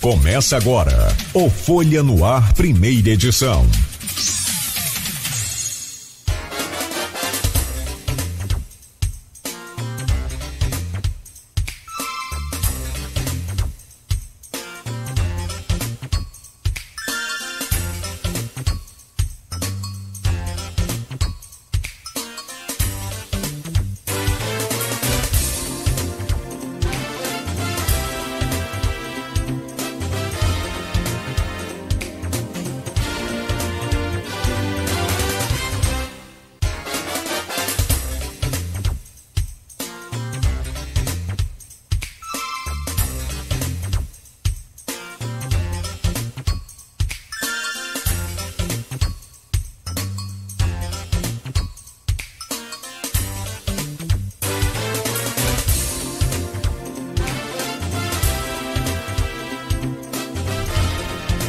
Começa agora o Folha no Ar, primeira edição.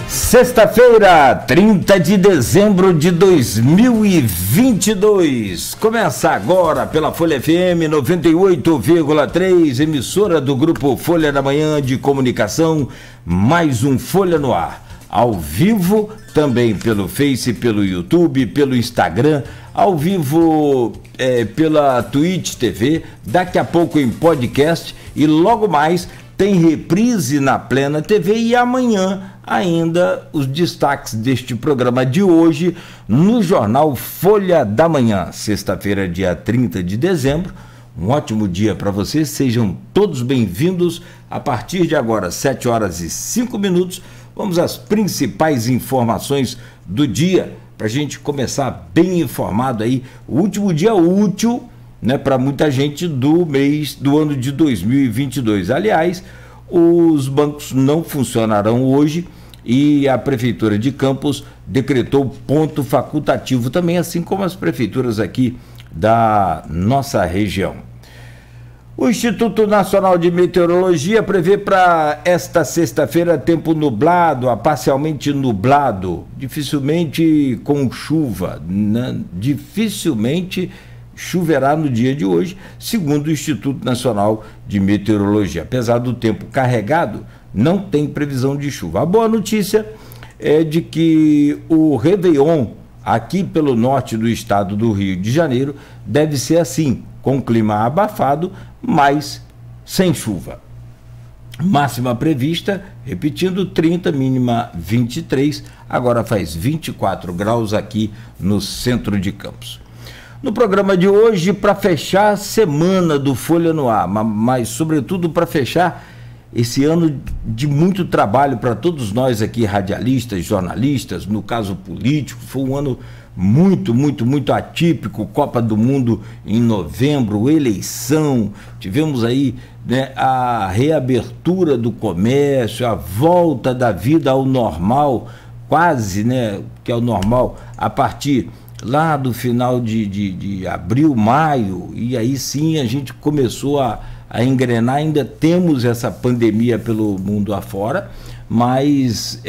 Sexta-feira, 30 de dezembro de 2022. Começa agora pela Folha FM 98,3, emissora do Grupo Folha da Manhã de Comunicação, mais um Folha no Ar. Ao vivo, também pelo Face, pelo YouTube, pelo Instagram, ao vivo pela Twitch TV, daqui a pouco em podcast e logo mais tem reprise na Plena TV e amanhã ainda os destaques deste programa de hoje no jornal Folha da Manhã. Sexta-feira, dia 30 de dezembro, um ótimo dia para vocês, sejam todos bem-vindos. A partir de agora, 7 horas e 5 minutos, vamos às principais informações do dia, para a gente começar bem informado aí, o último dia útil, né, para muita gente do mês do ano de 2022. Aliás, os bancos não funcionarão hoje e a Prefeitura de Campos decretou ponto facultativo também, assim como as prefeituras aqui da nossa região. O Instituto Nacional de Meteorologia prevê para esta sexta-feira tempo nublado a parcialmente nublado, dificilmente com chuva, né? Dificilmente choverá no dia de hoje, segundo o Instituto Nacional de Meteorologia. Apesar do tempo carregado, não tem previsão de chuva. A boa notícia é de que o Réveillon, aqui pelo norte do estado do Rio de Janeiro, deve ser assim, com clima abafado, mas sem chuva. Máxima prevista, repetindo, 30, mínima 23, agora faz 24 graus aqui no centro de Campos. No programa de hoje, para fechar a semana do Folha no Ar, mas sobretudo para fechar esse ano de muito trabalho para todos nós aqui, radialistas, jornalistas, no caso político, foi um ano muito atípico, Copa do Mundo em novembro, eleição, tivemos aí, né, a reabertura do comércio, a volta da vida ao normal, quase, né, que é o normal, a partir lá do final de abril, maio, e aí sim a gente começou a engrenar. Ainda temos essa pandemia pelo mundo afora, mas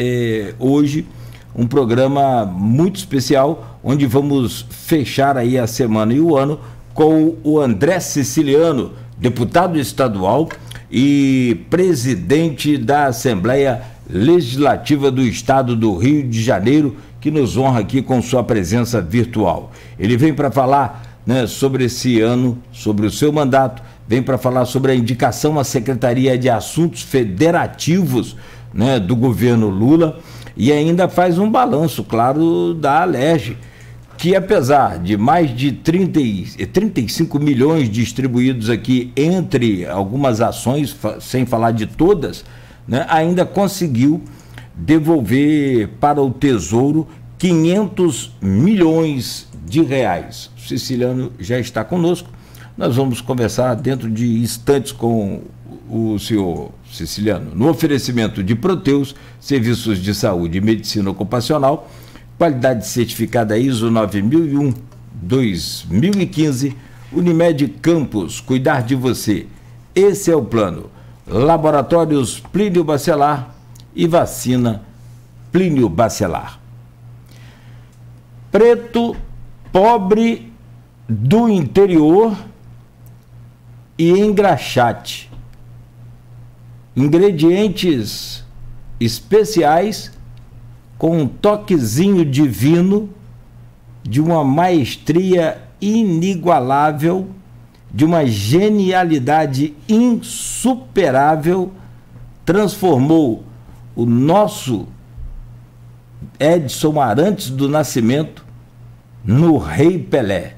hoje um programa muito especial, onde vamos fechar aí a semana e o ano com o André Siciliano, deputado estadual e presidente da Assembleia Legislativa do Estado do Rio de Janeiro, que nos honra aqui com sua presença virtual. Ele vem para falar, né, sobre esse ano, sobre o seu mandato, vem para falar sobre a indicação à Secretaria de Assuntos Federativos, né, do governo Lula, e ainda faz um balanço, claro, da Alerj, que apesar de mais de 35 milhões distribuídos aqui entre algumas ações, sem falar de todas, né, ainda conseguiu devolver para o Tesouro 500 milhões de reais. O Siciliano já está conosco. Nós vamos conversar dentro de instantes com o senhor Siciliano. No oferecimento de Proteus, serviços de saúde e medicina ocupacional, qualidade certificada ISO 9001-2015, Unimed Campos, cuidar de você. Esse é o plano. Laboratórios Plínio Bacelar e vacina Plínio Bacelar. Preto, pobre do interior e engraxate. Ingredientes especiais com um toquezinho divino, de uma maestria inigualável, de uma genialidade insuperável, transformou o nosso Edson Arantes do Nascimento no Rei Pelé,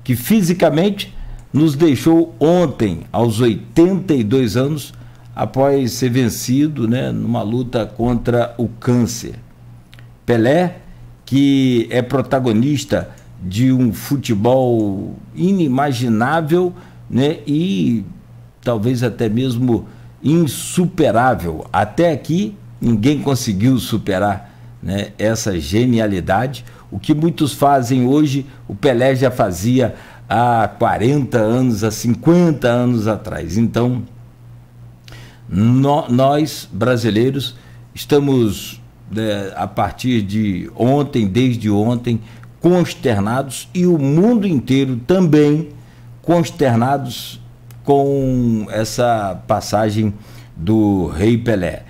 que fisicamente nos deixou ontem, aos 82 anos, após ser vencido, né, numa luta contra o câncer. Pelé, que é protagonista de um futebol inimaginável, né, e talvez até mesmo insuperável. Até aqui, ninguém conseguiu superar, né, essa genialidade. O que muitos fazem hoje, o Pelé já fazia há 40 anos, há 50 anos atrás. Então, nós, brasileiros, estamos, a partir de ontem, desde ontem, consternados, e o mundo inteiro também consternados com essa passagem do Rei Pelé.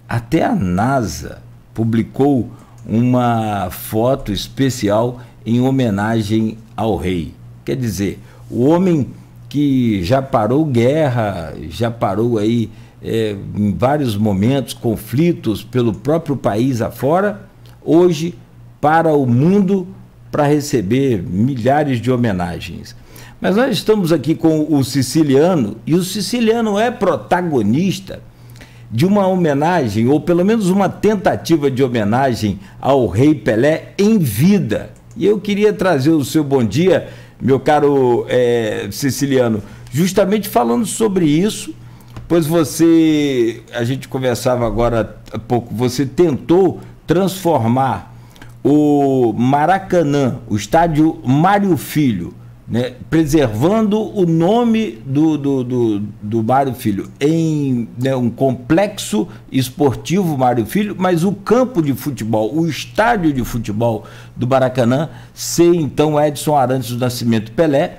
Até a NASA publicou uma foto especial em homenagem ao rei. Quer dizer, o homem que já parou guerra, já parou aí em vários momentos conflitos pelo próprio país afora, hoje para o mundo para receber milhares de homenagens. Mas nós estamos aqui com o siciliano, e o siciliano é protagonista de uma homenagem, ou pelo menos uma tentativa de homenagem ao Rei Pelé em vida. E eu queria trazer o seu bom dia, meu caro siciliano, justamente falando sobre isso, pois a gente conversava agora há pouco, você tentou transformar o Maracanã, o estádio Mário Filho, né, preservando o nome do Mário Filho em, né, um complexo esportivo Mário Filho, mas o campo de futebol, o estádio de futebol do Maracanã ser então Edson Arantes do Nascimento Pelé.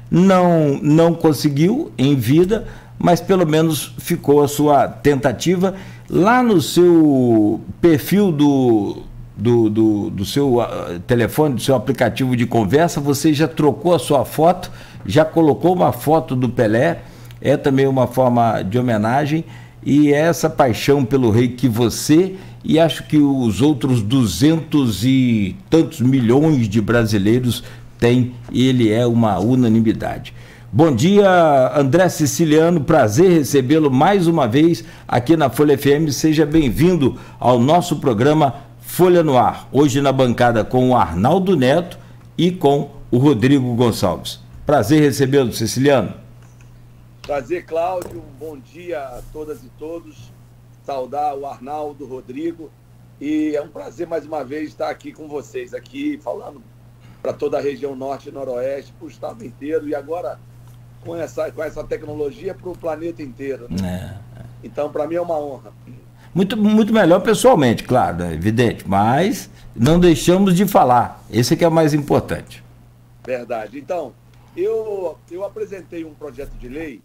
Não conseguiu em vida, mas pelo menos ficou a sua tentativa. Lá no seu perfil do seu telefone, do seu aplicativo de conversa, você já trocou a sua foto, já colocou uma foto do Pelé, é também uma forma de homenagem, e é essa paixão pelo rei que você, e acho que os outros 200 e tantos milhões de brasileiros têm, e ele é uma unanimidade. Bom dia, André Siciliano, prazer recebê-lo mais uma vez aqui na Folha FM, seja bem-vindo ao nosso programa Folha no Ar, hoje na bancada com o Arnaldo Neto e com o Rodrigo Gonçalves. Prazer recebê-lo, Siciliano. Prazer, Cláudio, um bom dia a todas e todos, saudar o Arnaldo, o Rodrigo, e é um prazer mais uma vez estar aqui com vocês, aqui falando para toda a região norte e noroeste, para o estado inteiro, e agora com essa tecnologia para o planeta inteiro, né? Então, para mim é uma honra. Muito, muito melhor pessoalmente, claro, né? Evidente, mas não deixamos de falar. Esse que é o mais importante. Verdade. Então, eu apresentei um projeto de lei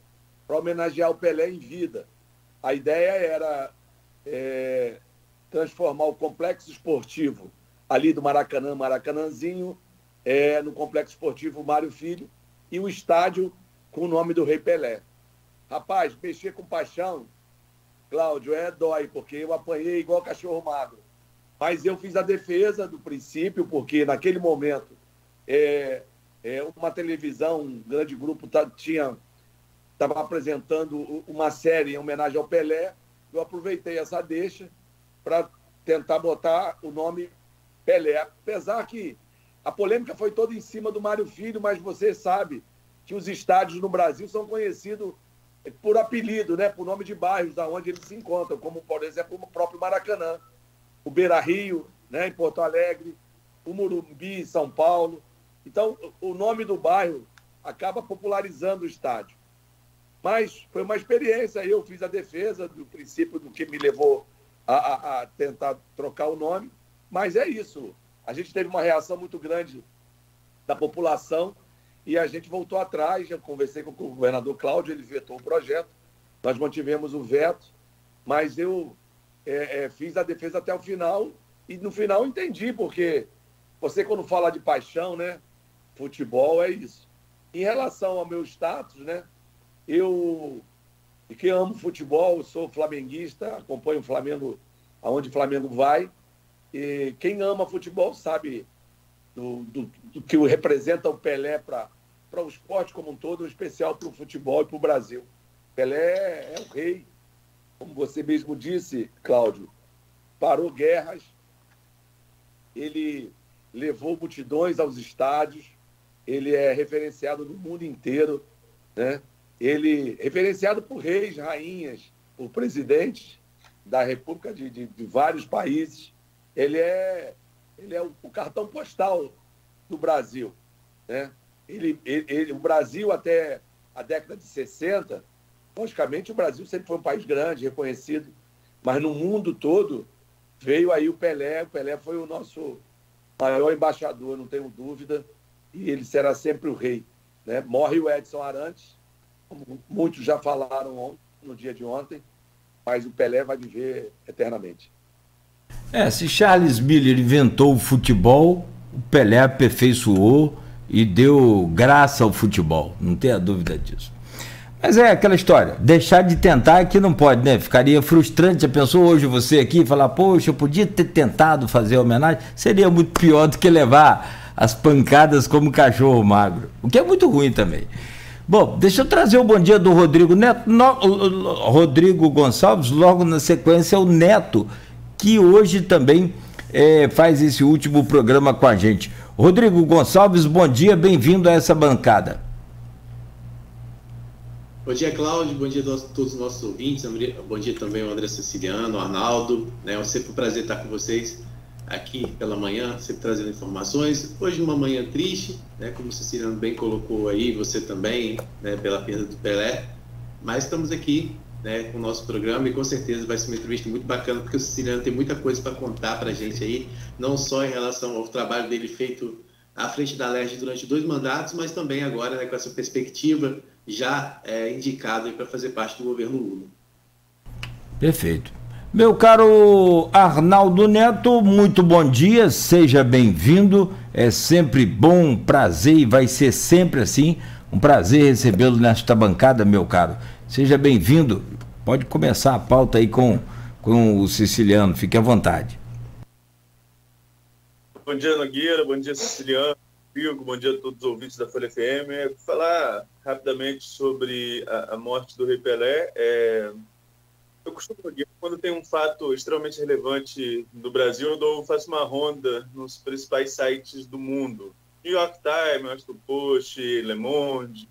para homenagear o Pelé em vida. A ideia era transformar o complexo esportivo ali do Maracanã, Maracanãzinho, no complexo esportivo Mário Filho, e o estádio com o nome do Rei Pelé. Rapaz, mexer com paixão, Cláudio, dói, porque eu apanhei igual cachorro magro. Mas eu fiz a defesa do princípio, porque naquele momento uma televisão, um grande grupo estava apresentando uma série em homenagem ao Pelé. Eu aproveitei essa deixa para tentar botar o nome Pelé. Apesar que a polêmica foi toda em cima do Mário Filho, mas você sabe que os estádios no Brasil são conhecidos por apelido, né, por nome de bairros da onde eles se encontram, como, por exemplo, o próprio Maracanã, o Beira-Rio, né, em Porto Alegre, o Morumbi, em São Paulo. Então, o nome do bairro acaba popularizando o estádio. Mas foi uma experiência, eu fiz a defesa do princípio do que me levou a tentar trocar o nome, mas é isso. A gente teve uma reação muito grande da população e a gente voltou atrás. Eu conversei com o governador Cláudio, ele vetou o projeto, nós mantivemos o veto, mas eu fiz a defesa até o final e no final entendi, porque você quando fala de paixão, né? Futebol é isso. Em relação ao meu status, né? Eu que amo futebol, sou flamenguista, acompanho o Flamengo aonde o Flamengo vai. E quem ama futebol sabe do que representa o Pelé para o esporte como um todo, em especial para o futebol e para o Brasil. Pelé é o rei, como você mesmo disse, Cláudio, parou guerras, ele levou multidões aos estádios, ele é referenciado no mundo inteiro, né? Ele referenciado por reis, rainhas, por presidentes da República de vários países. Ele é o cartão postal do Brasil, né? O Brasil, até a década de 60, logicamente o Brasil sempre foi um país grande, reconhecido, mas no mundo todo veio aí o Pelé. O Pelé foi o nosso maior embaixador, não tenho dúvida, e ele será sempre o rei, né? Morre o Edson Arantes, como muitos já falaram no dia de ontem, mas o Pelé vai viver eternamente. Se Charles Miller inventou o futebol, o Pelé aperfeiçoou e deu graça ao futebol, não tenha dúvida disso. Mas é aquela história, deixar de tentar que não pode, né? Ficaria frustrante. Já pensou hoje você aqui falar, poxa, eu podia ter tentado fazer a homenagem? Seria muito pior do que levar as pancadas como cachorro magro, o que é muito ruim também. Bom, deixa eu trazer o bom dia do Rodrigo Neto, Rodrigo Gonçalves, logo na sequência o Neto, que hoje também faz esse último programa com a gente. Rodrigo Gonçalves, bom dia, bem-vindo a essa bancada. Bom dia, Cláudio, bom dia a todos os nossos ouvintes, bom dia também ao André Ceciliano, ao Arnaldo, né? É sempre um prazer estar com vocês aqui pela manhã, sempre trazendo informações. Hoje uma manhã triste, né? Como o Ceciliano bem colocou aí, você também, né? Pela perda do Pelé, mas estamos aqui, né? Com o nosso programa e com certeza vai ser uma entrevista muito bacana, porque o Ceciliano tem muita coisa para contar para a gente aí, não só em relação ao trabalho dele feito à frente da Alerj durante 2 mandatos, mas também agora, né? Com essa perspectiva já indicado para fazer parte do governo Lula. Perfeito. Meu caro Arnaldo Neto, muito bom dia, seja bem-vindo, é sempre bom, prazer e vai ser sempre assim, um prazer recebê-lo nesta bancada, meu caro. Seja bem-vindo, pode começar a pauta aí com o Ceciliano, fique à vontade. Bom dia, Nogueira, bom dia, Ceciliano, bom dia a todos os ouvintes da Folha FM. Vou falar rapidamente sobre a morte do Rei Pelé. Eu costumo, quando tem um fato extremamente relevante no Brasil, eu faço uma ronda nos principais sites do mundo. New York Times, Washington Post, Le Monde.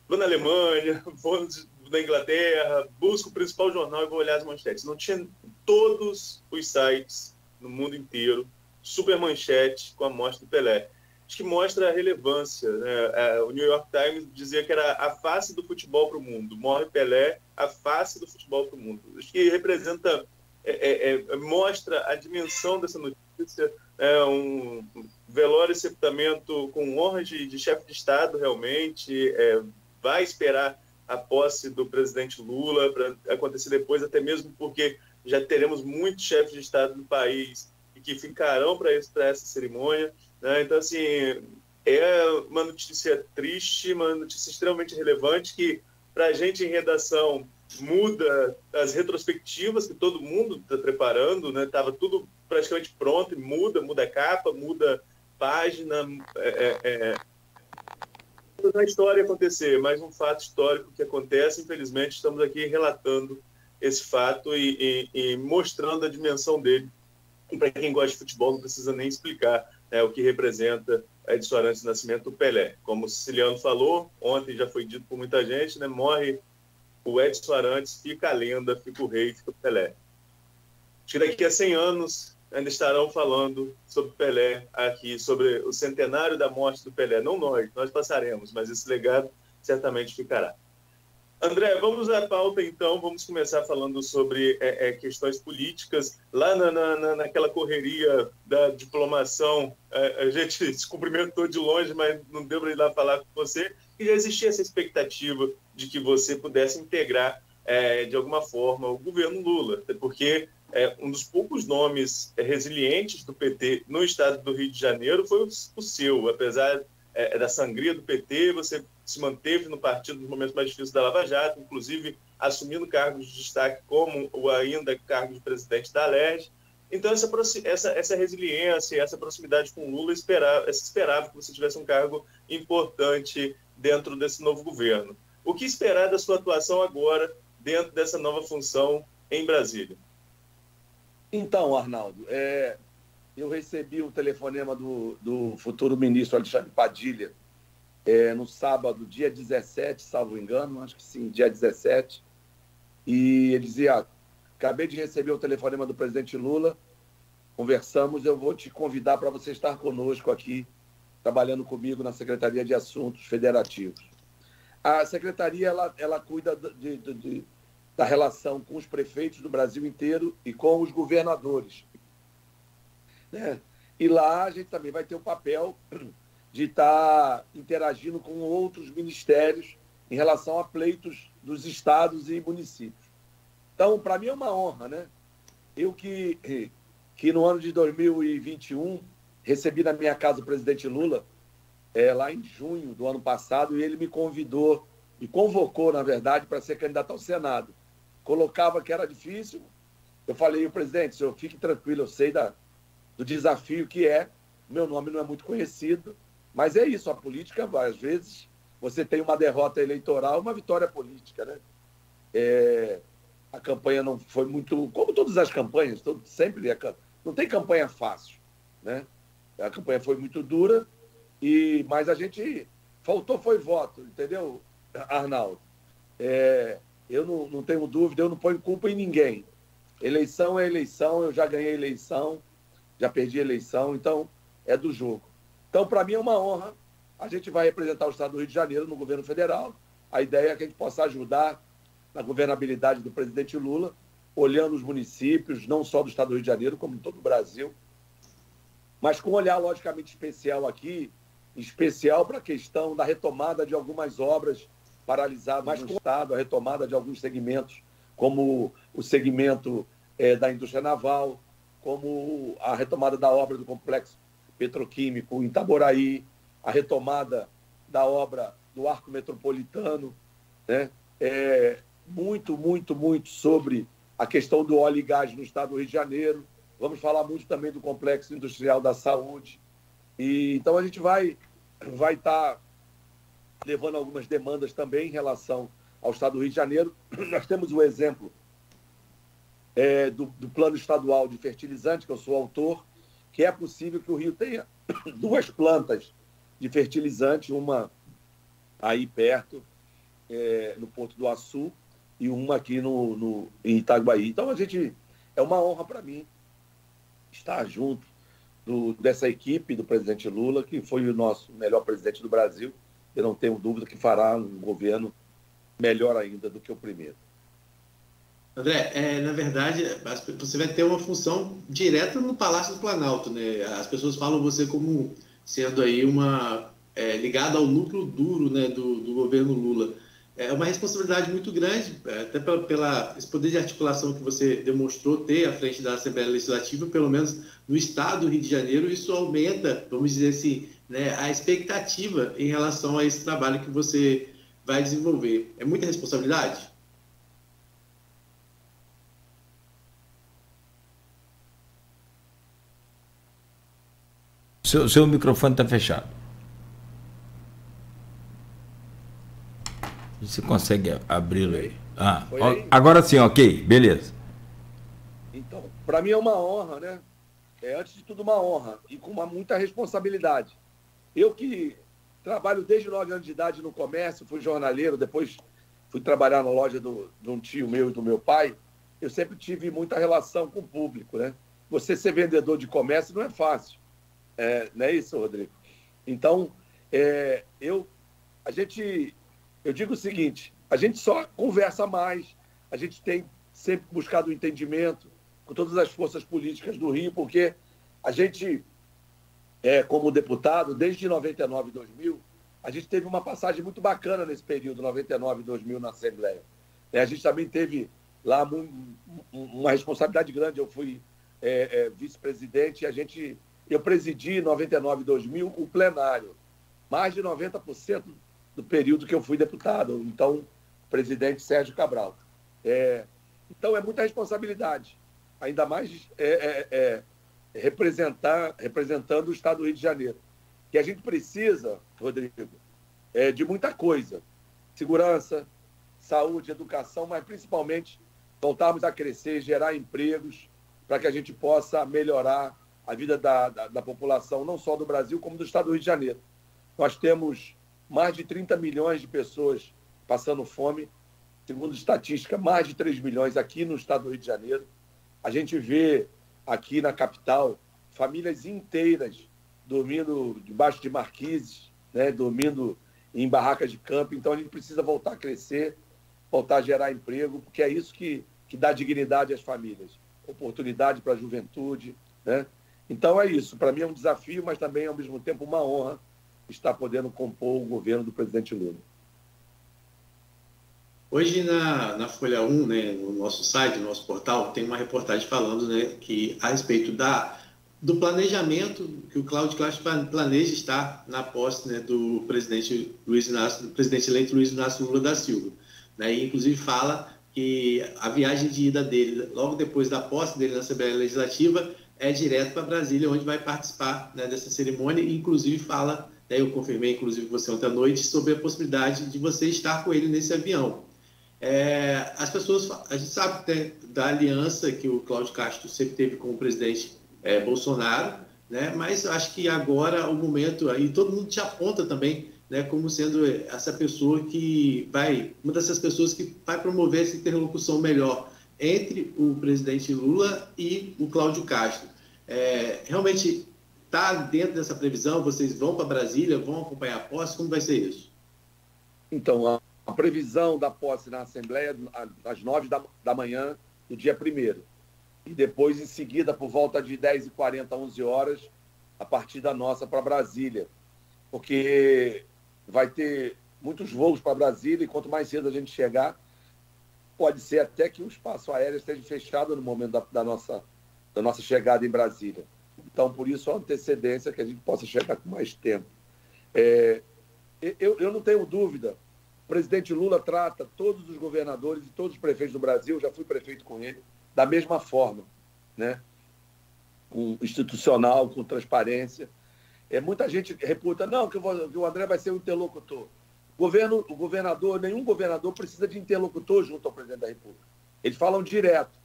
Vou na Alemanha, vou na Inglaterra, busco o principal jornal e vou olhar as manchetes. Não tinha todos os sites no mundo inteiro super manchete com a morte do Pelé. Acho que mostra a relevância, né? O New York Times dizia que era a face do futebol para o mundo. Morre Pelé, a face do futebol para o mundo. Acho que representa, mostra a dimensão dessa notícia, um velório e sepultamento com honras de chefe de Estado, realmente. Vai esperar a posse do presidente Lula para acontecer depois, até mesmo porque já teremos muitos chefes de Estado do país e que ficarão para essa cerimônia. Então, assim, é uma notícia triste, uma notícia extremamente relevante que, para a gente em redação, muda as retrospectivas que todo mundo está preparando, né? Estava tudo praticamente pronto e muda a capa, muda página. A história acontecer, mais um fato histórico que acontece. Infelizmente, estamos aqui relatando esse fato e mostrando a dimensão dele. E para quem gosta de futebol, não precisa nem explicar o que representa Edson Arantes do Nascimento, o Pelé. Como o Ceciliano falou, ontem já foi dito por muita gente, né? Morre o Edson Arantes, fica a lenda, fica o rei, fica o Pelé. Acho que daqui a 100 anos ainda estarão falando sobre Pelé aqui, sobre o centenário da morte do Pelé. Não nós passaremos, mas esse legado certamente ficará. André, vamos à pauta então, vamos começar falando sobre questões políticas. Lá naquela correria da diplomação, a gente se cumprimentou de longe, mas não deu para ir lá falar com você, e já existia essa expectativa de que você pudesse integrar de alguma forma, o governo Lula, porque um dos poucos nomes resilientes do PT no estado do Rio de Janeiro foi o seu. Apesar da sangria do PT, você se manteve no partido nos momentos mais difíceis da Lava Jato, inclusive assumindo cargos de destaque como o ainda cargo de presidente da Alerj. Então, essa resiliência, essa proximidade com o Lula, esperava que você tivesse um cargo importante dentro desse novo governo. O que esperar da sua atuação agora, dentro dessa nova função em Brasília? Então, Arnaldo, eu recebi um telefonema do futuro ministro Alexandre Padilha no sábado, dia 17, salvo engano, acho que sim, dia 17, e ele dizia: acabei de receber o telefonema do presidente Lula, conversamos, eu vou te convidar para você estar conosco aqui, trabalhando comigo na Secretaria de Assuntos Federativos. A Secretaria ela cuida da relação com os prefeitos do Brasil inteiro e com os governadores, né? E lá a gente também vai ter o papel de estar interagindo com outros ministérios em relação a pleitos dos estados e municípios. Então, para mim é uma honra, né? Eu que no ano de 2021 recebi na minha casa o presidente Lula, lá em junho do ano passado, e ele me convocou, na verdade, para ser candidato ao Senado. Colocava que era difícil. Eu falei: o presidente, senhor, fique tranquilo, eu sei do desafio que é. Meu nome não é muito conhecido, mas é isso, a política, às vezes, você tem uma derrota eleitoral, uma vitória política, né? A campanha não foi muito... Como todas as campanhas, sempre não tem campanha fácil, né? A campanha foi muito dura, mas a gente... Faltou foi voto, entendeu, Arnaldo? Eu não tenho dúvida, eu não ponho culpa em ninguém. Eleição é eleição, eu já ganhei eleição, já perdi eleição, então é do jogo. Então, para mim é uma honra. A gente vai representar o estado do Rio de Janeiro no governo federal. A ideia é que a gente possa ajudar na governabilidade do presidente Lula, olhando os municípios, não só do estado do Rio de Janeiro, como em todo o Brasil, mas com um olhar logicamente especial aqui, especial para a questão da retomada de algumas obras paralisadas no estado, a retomada de alguns segmentos, como o segmento da indústria naval, como a retomada da obra do complexo petroquímico em Itaboraí, a retomada da obra do Arco Metropolitano, né? Muito sobre a questão do óleo e gás no estado do Rio de Janeiro. Vamos falar muito também do complexo industrial da saúde. Então, a gente vai estar levando algumas demandas também em relação ao estado do Rio de Janeiro. Nós temos o exemplo do Plano Estadual de Fertilizante, que eu sou autor, que é possível que o Rio tenha 2 plantas de fertilizante, uma aí perto, no Porto do Açu, e uma aqui em Itaguaí. Então, é uma honra para mim estar junto dessa equipe do presidente Lula, que foi o nosso melhor presidente do Brasil. Eu não tenho dúvida que fará um governo melhor ainda do que o primeiro. André, na verdade, você vai ter uma função direta no Palácio do Planalto, né? As pessoas falam você como sendo aí ligado ao núcleo duro, né, do governo Lula. É uma responsabilidade muito grande, até esse poder de articulação que você demonstrou ter à frente da Assembleia Legislativa, pelo menos no estado do Rio de Janeiro. Isso aumenta, vamos dizer assim, né, a expectativa em relação a esse trabalho que você vai desenvolver. É muita responsabilidade? Seu microfone está fechado. Você consegue abri-lo aí? Agora sim, ok, beleza. Então, para mim é uma honra, né? Antes de tudo, uma honra e com muita responsabilidade. Eu que trabalho desde 9 anos de idade no comércio, fui jornaleiro, depois fui trabalhar na loja de um tio meu e do meu pai. Eu sempre tive muita relação com o público, né? Você ser vendedor de comércio não é fácil. Não é isso, Rodrigo? Então, eu digo o seguinte: a gente só conversa mais, a gente tem sempre buscado o entendimento com todas as forças políticas do Rio, porque a gente, como deputado, desde 99 e 2000, a gente teve uma passagem muito bacana nesse período, 99 e 2000, na Assembleia. A gente também teve lá uma responsabilidade grande. Eu fui vice-presidente e eu presidi em 99 e 2000 o plenário. Mais de 90% do período que eu fui deputado. Então, presidente Sérgio Cabral. Então, é muita responsabilidade. Ainda mais representando o Estado do Rio de Janeiro. Que a gente precisa, Rodrigo, de muita coisa. Segurança, saúde, educação, mas principalmente voltarmos a crescer, gerar empregos para que a gente possa melhorar a vida da população, não só do Brasil, como do Estado do Rio de Janeiro. Nós temos mais de 30 milhões de pessoas passando fome, segundo estatística, mais de 3 milhões aqui no Estado do Rio de Janeiro. A gente vê aqui na capital famílias inteiras dormindo debaixo de marquises, né, dormindo em barracas de campo. Então, a gente precisa voltar a crescer, voltar a gerar emprego, porque é isso que dá dignidade às famílias, oportunidade para a juventude, né? Então, é isso. Para mim é um desafio, mas também, ao mesmo tempo, uma honra estar podendo compor o governo do presidente Lula. Hoje, na Folha 1, né, no nosso site, no nosso portal, tem uma reportagem falando, né, que a respeito do planejamento que o Cláudio Castro planeja estar na posse, né, do presidente eleito Luiz Inácio Lula da Silva, né, e inclusive fala que a viagem de ida dele, logo depois da posse dele na Assembleia Legislativa, é direto para Brasília, onde vai participar, né, dessa cerimônia, e inclusive fala, né, eu confirmei, inclusive, você ontem à noite, sobre a possibilidade de você estar com ele nesse avião. As pessoas, a gente sabe, né, da aliança que o Cláudio Castro sempre teve com o presidente Bolsonaro, né, mas acho que agora o momento, aí todo mundo te aponta também, né, como sendo essa pessoa uma dessas pessoas que vai promover essa interlocução melhor entre o presidente Lula e o Cláudio Castro. Realmente está dentro dessa previsão? Vocês vão para Brasília, vão acompanhar a posse? Como vai ser isso? Então, a previsão da posse na Assembleia às 9 da manhã do dia 1º. E depois, em seguida, por volta de 10h40, 11 horas, a partida nossa para Brasília. Porque vai ter muitos voos para Brasília e quanto mais cedo a gente chegar, pode ser até que o espaço aéreo esteja fechado no momento da nossa chegada em Brasília. Então, por isso, a antecedência que a gente possa chegar com mais tempo. Eu não tenho dúvida. O presidente Lula trata todos os governadores e todos os prefeitos do Brasil, eu já fui prefeito com ele, da mesma forma, né? Com institucional, com transparência. Muita gente reputa, não, que o André vai ser o interlocutor. O governador, nenhum governador precisa de interlocutor junto ao presidente da República. Eles falam direto,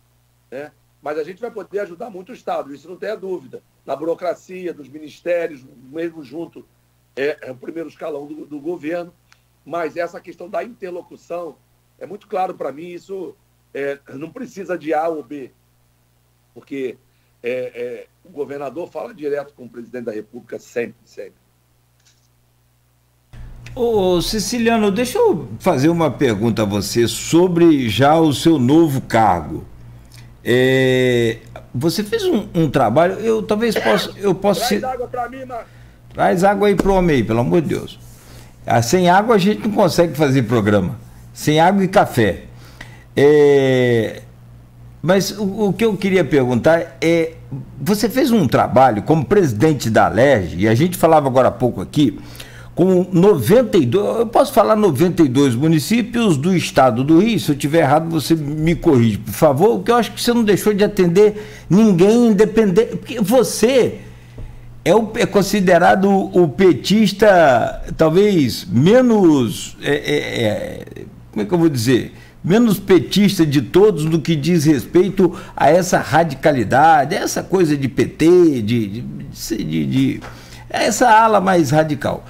né? Mas a gente vai poder ajudar muito o Estado, isso não tem a dúvida. Na burocracia, dos ministérios, mesmo junto, o primeiro escalão do governo. Mas essa questão da interlocução é muito claro para mim, isso não precisa de A ou B, porque o governador fala direto com o presidente da República sempre, sempre. Ô Siciliano, deixa eu fazer uma pergunta a você sobre já o seu novo cargo. Você fez um trabalho, eu posso... Traz água para mim, Marcos. Traz água aí pro homem aí, pelo amor de Deus. Sem água a gente não consegue fazer programa. Sem água e café. Mas o que eu queria perguntar você fez um trabalho como presidente da Alerj, e a gente falava agora há pouco aqui, com 92, eu posso falar 92 municípios do estado do Rio. Se eu estiver errado, você me corrige, por favor, porque eu acho que você não deixou de atender ninguém independente, porque você é considerado o petista talvez menos, como é que eu vou dizer, menos petista de todos no que diz respeito a essa radicalidade, essa coisa de PT, de essa ala mais radical.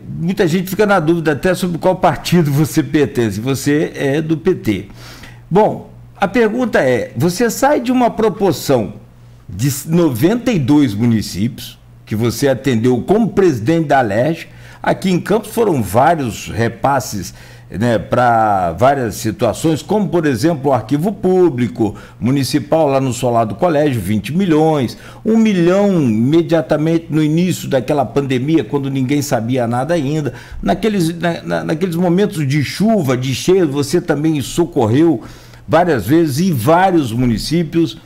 Muita gente fica na dúvida até sobre qual partido você pertence. Você é do PT. Bom, a pergunta você sai de uma proporção de 92 municípios que você atendeu como presidente da Alerj. Aqui em Campos foram vários repasses né, para várias situações, como, por exemplo, o arquivo público, municipal lá no Solar do Colégio, 20 milhões, 1 milhão imediatamente no início daquela pandemia, quando ninguém sabia nada ainda. Naqueles momentos de chuva, de cheia, você também socorreu várias vezes em vários municípios.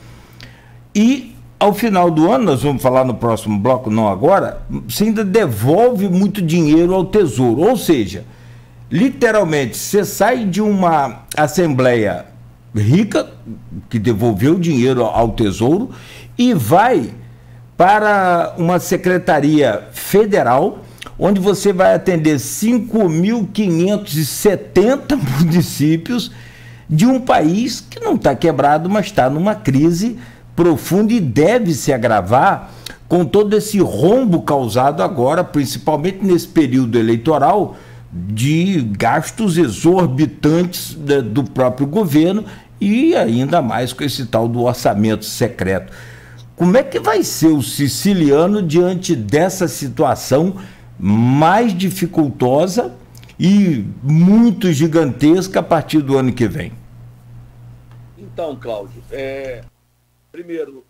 E ao final do ano, nós vamos falar no próximo bloco, não agora, você ainda devolve muito dinheiro ao Tesouro, ou seja, literalmente, você sai de uma Assembleia rica, que devolveu dinheiro ao Tesouro, e vai para uma Secretaria Federal, onde você vai atender 5.570 municípios de um país que não está quebrado, mas está numa crise profunda e deve se agravar com todo esse rombo causado agora, principalmente nesse período eleitoral, de gastos exorbitantes do próprio governo e ainda mais com esse tal do orçamento secreto. Como é que vai ser o siciliano diante dessa situação mais dificultosa e muito gigantesca a partir do ano que vem? Então, Cláudio, primeiro,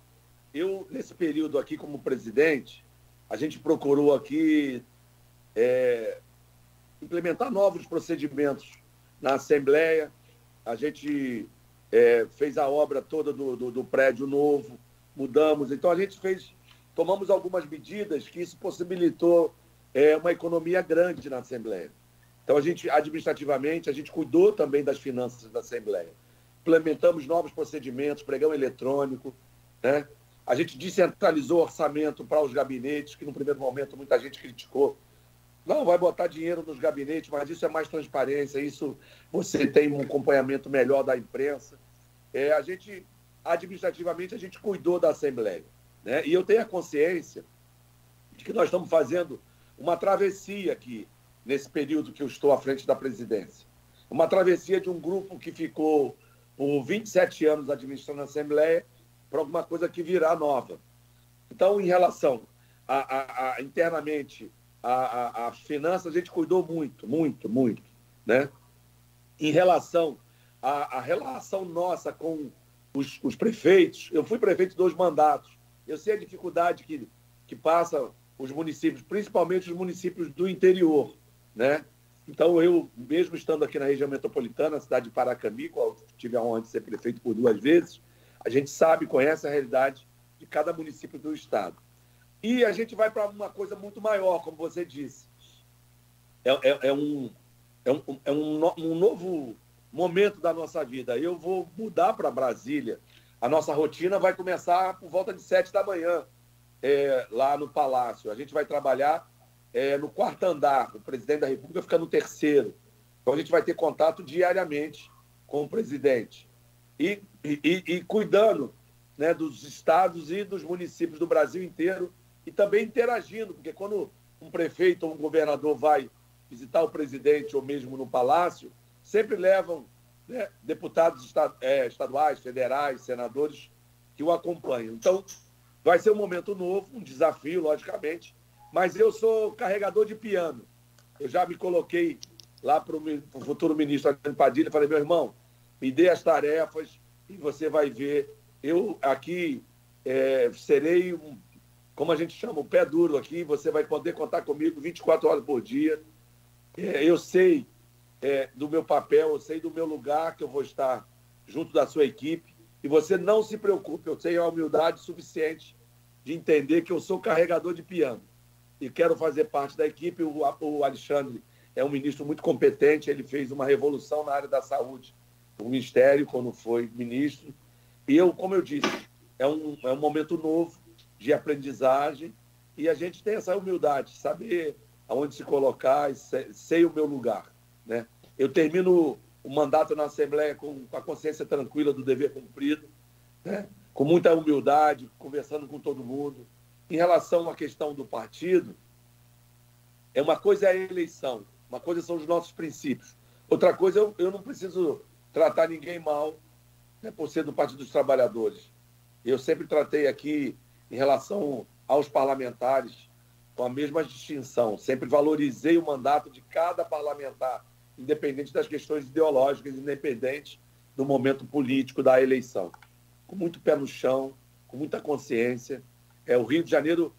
eu nesse período aqui como presidente, a gente procurou aqui implementar novos procedimentos na Assembleia. A gente fez a obra toda do prédio novo, mudamos. Então, tomamos algumas medidas que isso possibilitou uma economia grande na Assembleia. Então, administrativamente, a gente cuidou também das finanças da Assembleia. Implementamos novos procedimentos, pregão eletrônico, né? A gente descentralizou o orçamento para os gabinetes, que no primeiro momento muita gente criticou. Não, vai botar dinheiro nos gabinetes, mas isso é mais transparência, isso você tem um acompanhamento melhor da imprensa. Administrativamente, a gente cuidou da Assembleia, né? E eu tenho a consciência de que nós estamos fazendo uma travessia aqui, nesse período que eu estou à frente da presidência. Uma travessia de um grupo que ficou por 27 anos administrando a Assembleia para alguma coisa que virá nova. Então, em relação internamente, a finanças, a gente cuidou muito, né? Em relação à relação nossa com os prefeitos, eu fui prefeito 2 mandatos, eu sei a dificuldade que passa os municípios, principalmente os municípios do interior, né? Então, eu, mesmo estando aqui na região metropolitana, na cidade de Paracambi, qual tive a honra de ser prefeito por 2 vezes, a gente conhece a realidade de cada município do estado. E a gente vai para uma coisa muito maior, como você disse. Um novo momento da nossa vida. Eu vou mudar para Brasília. A nossa rotina vai começar por volta de 7 da manhã, lá no Palácio. A gente vai trabalhar no 4º andar. O presidente da República fica no 3º. Então, a gente vai ter contato diariamente com o presidente. E cuidando, né, dos estados e dos municípios do Brasil inteiro, e também interagindo, porque quando um prefeito ou um governador vai visitar o presidente ou mesmo no Palácio, sempre levam, né, deputados estaduais, federais, senadores que o acompanham. Então, vai ser um momento novo, um desafio, logicamente, mas eu sou carregador de piano. Eu já me coloquei lá para o futuro ministro Adriano Padilha e falei, meu irmão, me dê as tarefas e você vai ver. Eu aqui serei, como a gente chama, o pé duro aqui, você vai poder contar comigo 24 horas por dia. Eu sei do meu papel, eu sei do meu lugar, que eu vou estar junto da sua equipe, e você não se preocupe, eu tenho a humildade suficiente de entender que eu sou carregador de piano e quero fazer parte da equipe. O Alexandre é um ministro muito competente, ele fez uma revolução na área da saúde, o Ministério, quando foi ministro, e eu, como eu disse, é um momento novo de aprendizagem, e a gente tem essa humildade, saber aonde se colocar, sei o meu lugar, né? Eu termino o mandato na Assembleia com a consciência tranquila do dever cumprido, né? Com muita humildade, conversando com todo mundo. Em relação à questão do partido, uma coisa é a eleição, uma coisa são os nossos princípios, outra coisa, eu não preciso tratar ninguém mal, né, por ser do Partido dos Trabalhadores. Eu sempre tratei aqui, em relação aos parlamentares, com a mesma distinção. Sempre valorizei o mandato de cada parlamentar independente das questões ideológicas, independente do momento político da eleição. Com muito pé no chão, com muita consciência. O Rio de Janeiro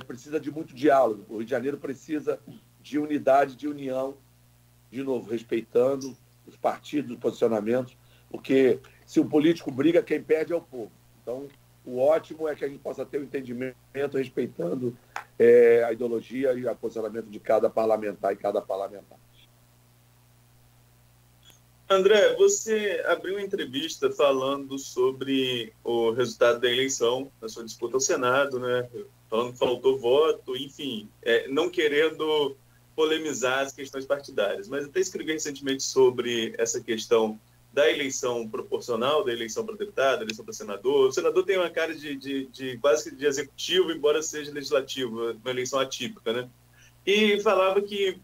precisa de muito diálogo. O Rio de Janeiro precisa de unidade, de união, de novo, respeitando os partidos, os posicionamentos, porque se o político briga, quem perde é o povo. Então, o ótimo é que a gente possa ter um entendimento respeitando a ideologia e o posicionamento de cada parlamentar e cada parlamentar. André, você abriu uma entrevista falando sobre o resultado da eleição, da sua disputa ao Senado, né? Falando que faltou voto, enfim, não querendo polemizar as questões partidárias. Mas até escrevi recentemente sobre essa questão da eleição proporcional, da eleição para deputado, da eleição para senador. O senador tem uma cara de quase que de executivo, embora seja legislativo, uma eleição atípica, né? E falava que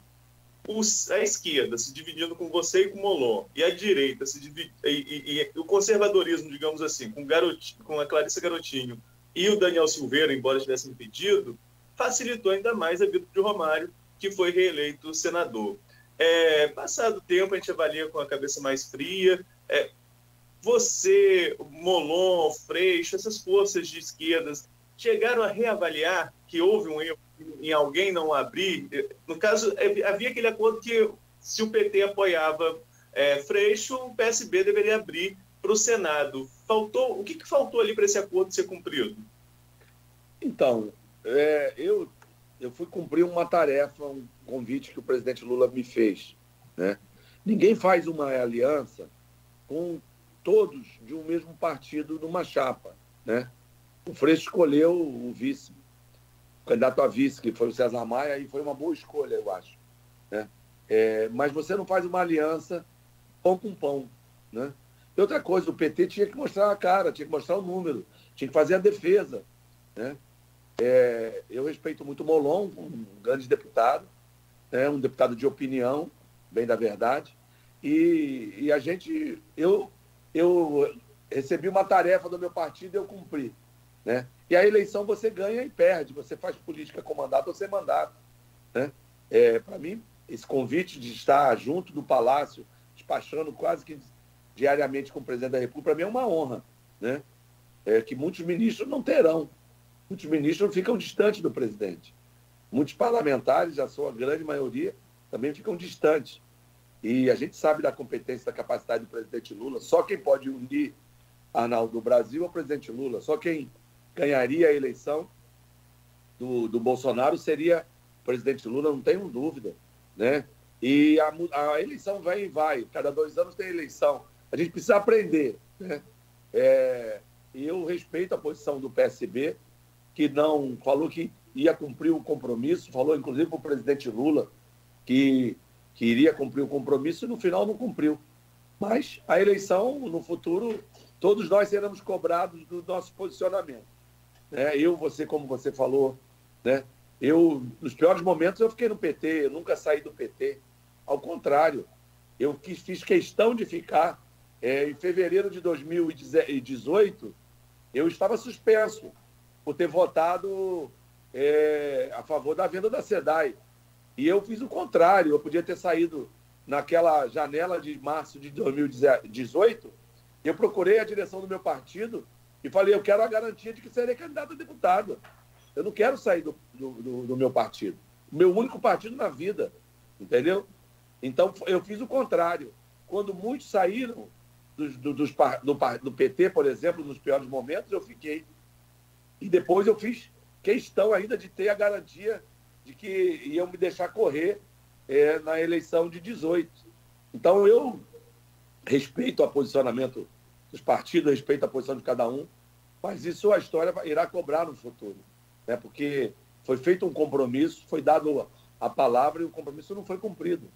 a esquerda se dividindo com você e com o Molon, e a direita se dividindo, e o conservadorismo, digamos assim, com a Clarissa Garotinho e o Daniel Silveira, embora tivessem impedido, facilitou ainda mais a vida de Romário, que foi reeleito senador. Passado o tempo, a gente avalia com a cabeça mais fria. Você, Molon, Freixo, essas forças de esquerdas chegaram a reavaliar que houve um erro em alguém não abrir? No caso, havia aquele acordo que se o PT apoiava Freixo, o PSB deveria abrir para o Senado. O que faltou ali para esse acordo ser cumprido? Então, eu fui cumprir uma tarefa, um convite que o presidente Lula me fez, né? Ninguém faz uma aliança com todos de um mesmo partido numa chapa, né? O Freixo escolheu o vice, o candidato a vice, que foi o César Maia, e foi uma boa escolha, eu acho, né? Mas você não faz uma aliança pão com pão, né? E outra coisa, o PT tinha que mostrar a cara, tinha que mostrar o número, tinha que fazer a defesa, né? Eu respeito muito o Molon, um grande deputado, um deputado de opinião, bem da verdade, e eu recebi uma tarefa do meu partido e eu cumpri, né? E a eleição você ganha e perde, você faz política com mandato ou sem mandato, né? Para mim, esse convite de estar junto do Palácio, despachando quase que diariamente com o presidente da República, para mim é uma honra, né? Que muitos ministros não terão. Muitos ministros ficam distantes do presidente. Muitos parlamentares, a sua grande maioria, também ficam distantes. E a gente sabe da competência, da capacidade do presidente Lula. Só quem pode unir, Arnaldo, do Brasil é o presidente Lula. Só quem ganharia a eleição do Bolsonaro seria o presidente Lula, não tenho dúvida, né? E a eleição vem e vai. Cada 2 anos tem eleição. A gente precisa aprender, né? E eu respeito a posição do PSB, que não falou que ia cumprir o compromisso, falou inclusive para o presidente Lula que iria cumprir o compromisso e no final não cumpriu. Mas a eleição, no futuro, todos nós seremos cobrados do nosso posicionamento. Você, como você falou, né? Nos piores momentos, eu fiquei no PT, eu nunca saí do PT. Ao contrário, eu fiz questão de ficar. Em fevereiro de 2018, eu estava suspenso por ter votado a favor da venda da SEDAI. E eu fiz o contrário, eu podia ter saído naquela janela de março de 2018, eu procurei a direção do meu partido e falei, eu quero a garantia de que serei candidato a deputado. Eu não quero sair do meu partido. O meu único partido na vida, entendeu? Então, eu fiz o contrário. Quando muitos saíram do PT, por exemplo, nos piores momentos, eu fiquei. E depois eu fiz questão ainda de ter a garantia de que iam me deixar correr na eleição de 18. Então, eu respeito o posicionamento dos partidos, respeito a posição de cada um, mas isso a história irá cobrar no futuro, né? Porque foi feito um compromisso, foi dado a palavra e o compromisso não foi cumprido.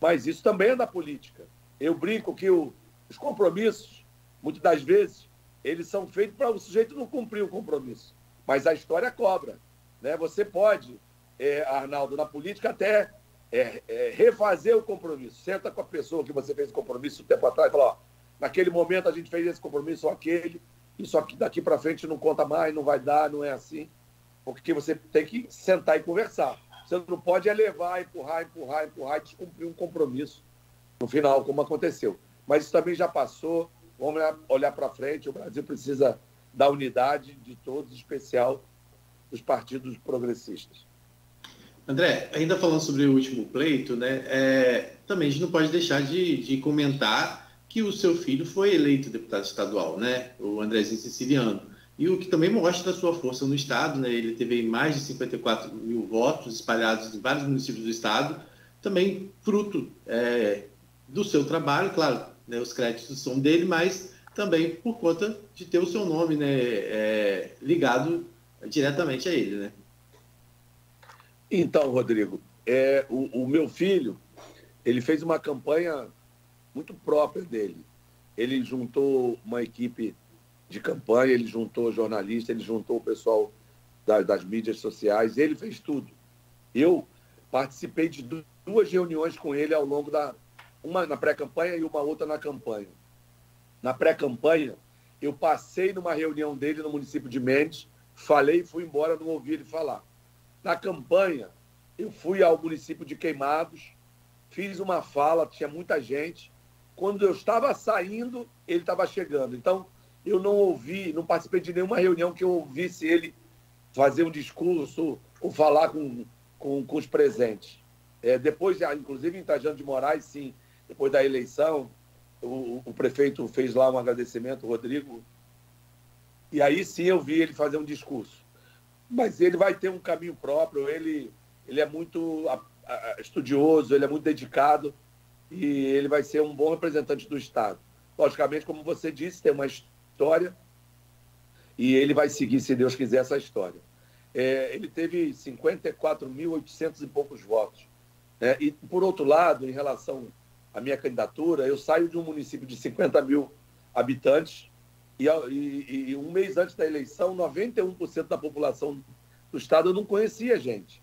Mas isso também é da política. Eu brinco que os compromissos, muitas das vezes, eles são feitos para o sujeito não cumprir o compromisso. Mas a história cobra, né? Você pode, Arnaldo, na política até refazer o compromisso. Senta com a pessoa que você fez o compromisso um tempo atrás e fala, ó, naquele momento a gente fez esse compromisso ou aquele, isso aqui daqui para frente não conta mais, não vai dar, não é assim. Porque você tem que sentar e conversar. Você não pode levar, empurrar e descumprir um compromisso. no final, como aconteceu. Mas isso também já passou, vamos olhar para frente, o Brasil precisa da unidade de todos, em especial dos partidos progressistas. André, ainda falando sobre o último pleito, né, também a gente não pode deixar de comentar que o seu filho foi eleito deputado estadual, né, o Andrezinho Siciliano, e o que também mostra a sua força no estado, né, ele teve mais de 54 mil votos espalhados em vários municípios do estado, também fruto do seu trabalho, claro, né, os créditos são dele, mas também por conta de ter o seu nome, né, ligado diretamente a ele, né? Então, Rodrigo, o meu filho, ele fez uma campanha muito própria dele. Ele juntou uma equipe de campanha, ele juntou jornalistas, ele juntou o pessoal das mídias sociais, ele fez tudo. Eu participei de 2 reuniões com ele ao longo uma na pré-campanha e uma outra na campanha. Na pré-campanha, eu passei numa reunião dele no município de Mendes, falei e fui embora, não ouvi ele falar. Na campanha, eu fui ao município de Queimados, fiz uma fala, tinha muita gente. Quando eu estava saindo, ele estava chegando. Então, eu não ouvi, não participei de nenhuma reunião que eu ouvisse ele fazer um discurso ou falar com os presentes. Depois, inclusive em Trajano de Moraes, sim, depois da eleição, o prefeito fez lá um agradecimento, o Rodrigo, e aí sim eu vi ele fazer um discurso. Mas ele vai ter um caminho próprio, ele é muito estudioso, ele é muito dedicado e ele vai ser um bom representante do Estado. Logicamente, como você disse, tem uma história e ele vai seguir, se Deus quiser, essa história. Ele teve 54.800 e poucos votos. Né? E, por outro lado, em relação à minha candidatura, eu saio de um município de 50 mil habitantes e um mês antes da eleição, 91% da população do estado eu não conhecia a gente.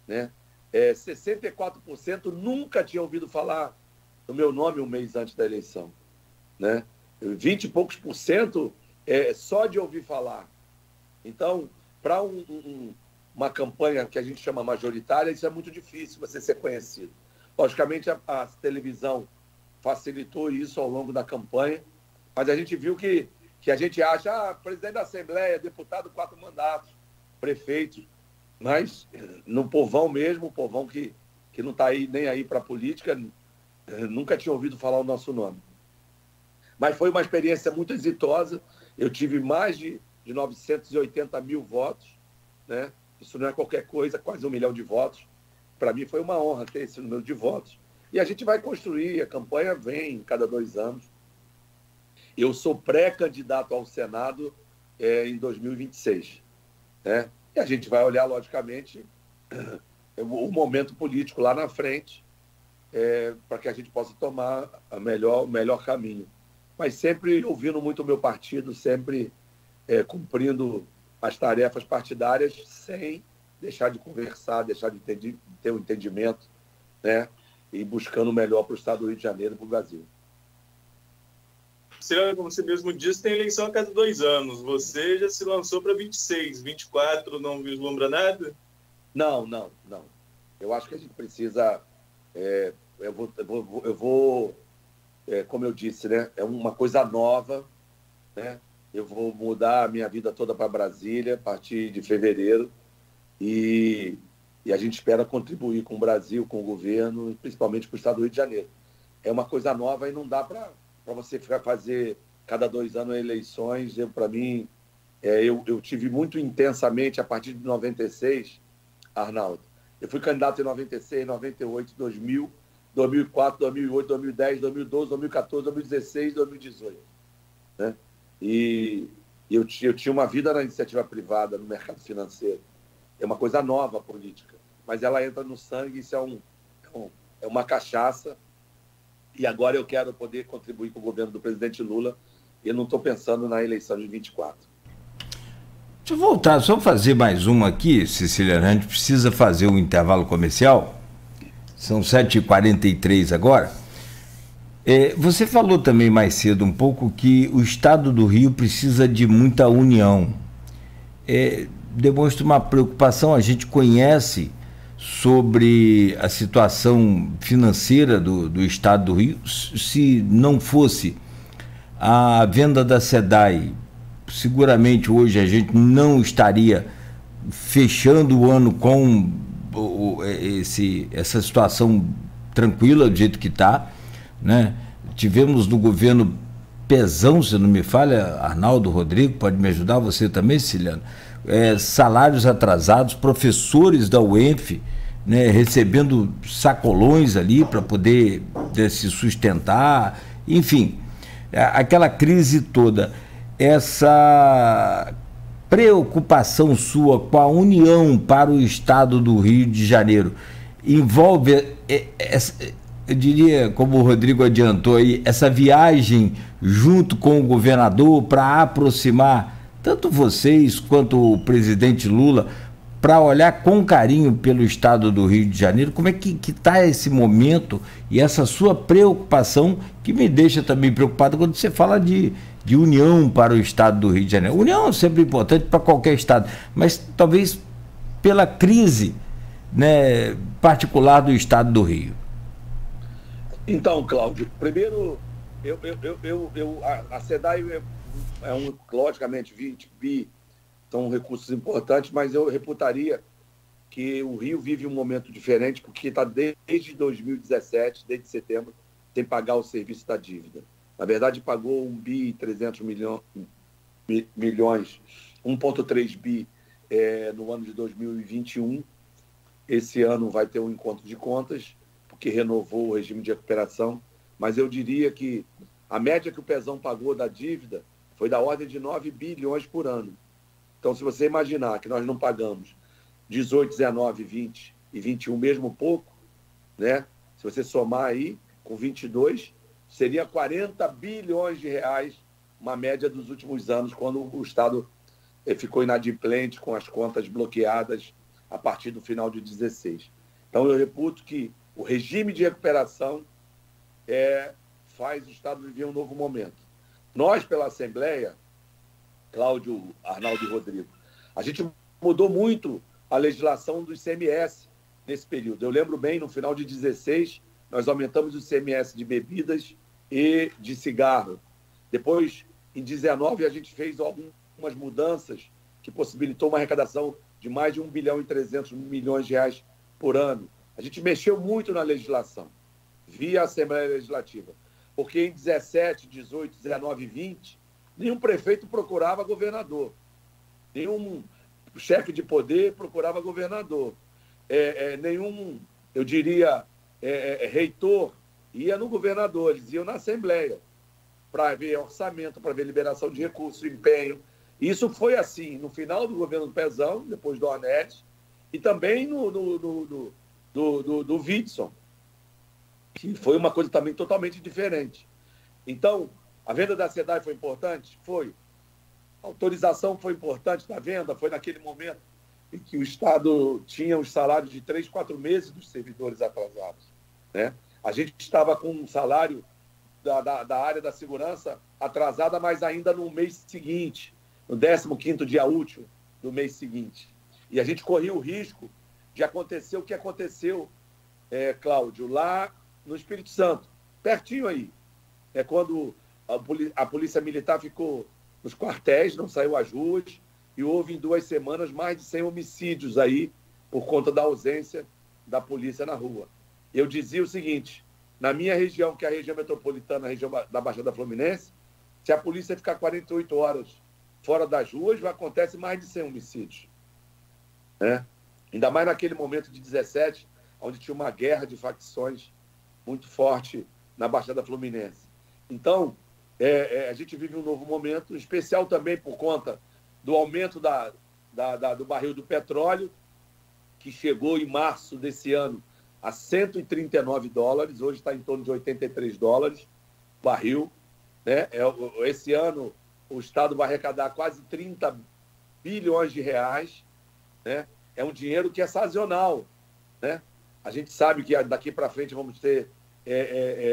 Né? 64% nunca tinha ouvido falar do meu nome um mês antes da eleição. Né? 20 e poucos por cento só de ouvir falar. Então, para uma campanha que a gente chama majoritária, isso é muito difícil, você ser conhecido. Logicamente, a televisão facilitou isso ao longo da campanha, mas a gente viu que a gente acha, presidente da Assembleia, deputado 4 mandatos, prefeito, mas no povão mesmo, o povão que não está aí, nem aí para a política, nunca tinha ouvido falar o nosso nome. Mas foi uma experiência muito exitosa, eu tive mais de 980 mil votos, né? Isso não é qualquer coisa, quase 1 milhão de votos. Para mim foi uma honra ter esse número de votos. E a gente vai construir, a campanha vem cada 2 anos. Eu sou pré-candidato ao Senado em 2026. Né? E a gente vai olhar, logicamente, o momento político lá na frente para que a gente possa tomar o melhor caminho. Mas sempre ouvindo muito o meu partido, sempre cumprindo as tarefas partidárias sem deixar de conversar, deixar de ter um entendimento, né? E buscando o melhor para o estado do Rio de Janeiro e para o Brasil. Como você mesmo disse, tem eleição a cada 2 anos. Você já se lançou para 26, 24, não vislumbra nada? Não. Eu acho que a gente precisa... eu vou como eu disse, né? É uma coisa nova, né? Eu vou mudar a minha vida toda para Brasília a partir de fevereiro e a gente espera contribuir com o Brasil, com o governo, principalmente com o estado do Rio de Janeiro. É uma coisa nova e não dá para você fazer cada 2 anos eleições. Para mim, eu tive muito intensamente a partir de 96, Arnaldo. Eu fui candidato em 96, 98, 2000, 2004, 2008, 2010, 2012, 2014, 2016, 2018. Né? E eu tinha uma vida na iniciativa privada, no mercado financeiro. É uma coisa nova a política, mas ela entra no sangue, isso é uma cachaça. E agora eu quero poder contribuir com o governo do presidente Lula e eu não estou pensando na eleição de 24. Deixa eu voltar, só fazer mais uma aqui, Siciliano. A gente precisa fazer um intervalo comercial. São 7h43 agora. Você falou também mais cedo um pouco que o estado do Rio precisa de muita união. Demonstra uma preocupação, a gente conhece sobre a situação financeira do estado do Rio. Se não fosse a venda da SEDAI, seguramente hoje a gente não estaria fechando o ano com essa situação tranquila do jeito que está, né? Tivemos no governo Pezão, se não me falha, Arnaldo, Rodrigo, pode me ajudar, você também, Ciliano, salários atrasados, professores da UENF, né, recebendo sacolões ali para poder se sustentar, enfim, aquela crise toda. Essa preocupação sua com a união para o estado do Rio de Janeiro envolve, eu diria, como o Rodrigo adiantou aí, essa viagem junto com o governador para aproximar tanto vocês quanto o presidente Lula, para olhar com carinho pelo estado do Rio de Janeiro? Como é que está esse momento e essa sua preocupação, que me deixa também preocupado quando você fala de união para o estado do Rio de Janeiro? União é sempre importante para qualquer estado, mas talvez pela crise, né, particular do estado do Rio. Então, Cláudio, primeiro, a SEDAI logicamente, 20 bi são recursos importantes, mas eu reputaria que o Rio vive um momento diferente, porque está desde 2017, desde setembro, sem pagar o serviço da dívida. Na verdade, pagou 1 bi e 300 milhões, 1,3 bi no ano de 2021. Esse ano vai ter um encontro de contas, porque renovou o regime de recuperação, mas eu diria que a média que o Pezão pagou da dívida foi da ordem de 9 bilhões por ano. Então, se você imaginar que nós não pagamos 18, 19, 20 e 21, mesmo pouco, né? Se você somar aí com 22, seria 40 bilhões de reais, uma média dos últimos anos, quando o Estado ficou inadimplente, com as contas bloqueadas a partir do final de 16. Então, eu reputo que o regime de recuperação faz o Estado viver um novo momento. Nós, pela Assembleia, Cláudio, Arnaldo e Rodrigo, a gente mudou muito a legislação do ICMS nesse período. Eu lembro bem, no final de 16, nós aumentamos o ICMS de bebidas e de cigarro. Depois, em 19, a gente fez algumas mudanças que possibilitou uma arrecadação de mais de 1 bilhão e 300 milhões de reais por ano. A gente mexeu muito na legislação, via Assembleia Legislativa, porque em 17, 18, 19 e 20, nenhum prefeito procurava governador, nenhum chefe de poder procurava governador, nenhum, eu diria, reitor ia no governador, eles iam na Assembleia para ver orçamento, para ver liberação de recursos, empenho. Isso foi assim no final do governo do Pezão, depois do Ornetti, e também do Witson, que foi uma coisa também totalmente diferente. Então, a venda da SEDAI foi importante? Foi. A autorização foi importante da venda? Foi naquele momento em que o Estado tinha os salários de 3, 4 meses dos servidores atrasados, né? A gente estava com um salário da área da segurança atrasada, mas ainda no mês seguinte, no 15º dia útil do mês seguinte. E a gente corria o risco de acontecer o que aconteceu, Cláudio, lá no Espírito Santo, pertinho aí. Quando a Polícia Militar ficou nos quartéis, não saiu às ruas, e houve em 2 semanas mais de 100 homicídios aí, por conta da ausência da polícia na rua. Eu dizia o seguinte: na minha região, que é a região metropolitana, a região da Baixada Fluminense, se a polícia ficar 48 horas fora das ruas, acontece mais de 100 homicídios, né? Ainda mais naquele momento de 17, onde tinha uma guerra de facções muito forte na Baixada Fluminense. Então, a gente vive um novo momento, especial também por conta do aumento do barril do petróleo, que chegou em março desse ano a $139, hoje está em torno de $83 o barril, né? Esse ano o Estado vai arrecadar quase 30 bilhões de reais, né? É um dinheiro que é sazonal, né? A gente sabe que daqui para frente vamos ter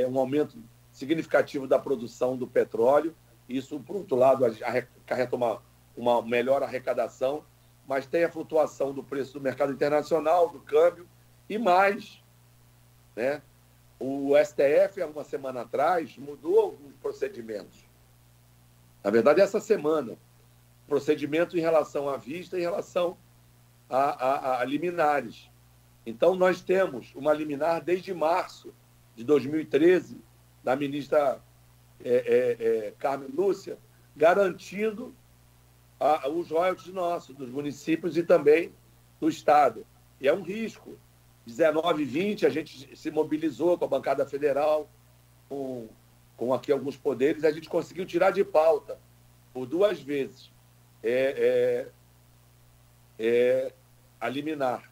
um aumento significativo da produção do petróleo. Isso, por outro lado, acarreta uma melhor arrecadação, mas tem a flutuação do preço do mercado internacional, do câmbio, E mais, né? O STF, há uma semana atrás, mudou alguns procedimentos. Na verdade, essa semana, procedimento em relação à vista e em relação a liminares. Então, nós temos uma liminar desde março de 2013, da ministra Carmen Lúcia, garantindo os royalties nossos, dos municípios e também do Estado. E é um risco. 19 e 20, a gente se mobilizou com a bancada federal, com aqui alguns poderes, a gente conseguiu tirar de pauta por 2 vezes a liminar.